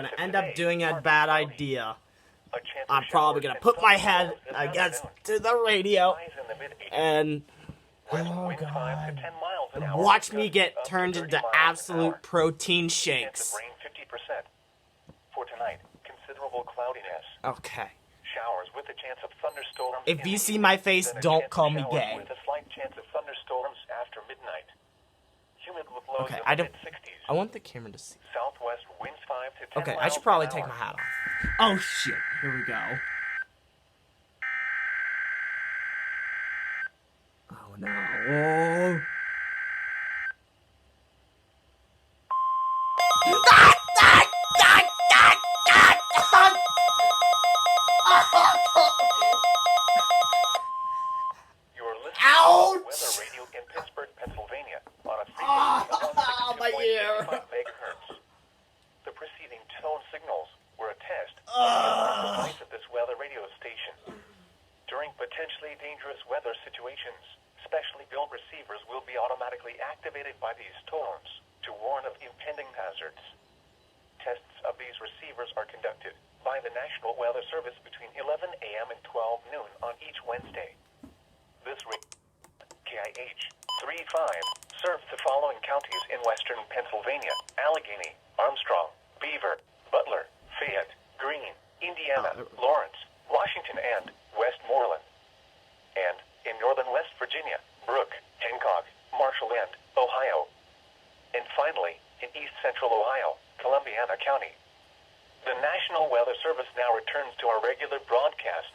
gonna end up doing a bad idea. I'm probably gonna put my head against the radio and oh god, watch me get turned into absolute protein shakes. For tonight, considerable cloudiness. Okay. Showers with a chance of thunderstorms. If you see my face, don't call me gay. With a slight chance of thunderstorms after midnight. Humid with lows Okay, in I the don't. mid-60s. I want the camera to see. Southwest winds 5 to 10 Okay, miles I should probably per take hour. my hat off. Oh shit! Here we go. Oh no! You're listening Ouch! to Weather Radio in Pittsburgh, Pennsylvania on a frequency of My ear. 162.85 megahertz. The preceding tone signals were a test of the device of this weather radio station. During potentially dangerous weather situations, specially built receivers will be automatically activated by these tones to warn of impending hazards. Tests of these receivers are conducted by the National Weather Service between 11 a.m. and 12 noon on each Wednesday. This KIH35 serves the following counties in western Pennsylvania: Allegheny, Armstrong, Beaver, Butler, Fayette, Greene, Indiana, Lawrence, Washington, and Westmoreland. And in northern West Virginia, Brooke, Hancock, Marshall, and Ohio. And finally, in east central Ohio, Columbiana County. The National Weather Service now returns to our regular broadcast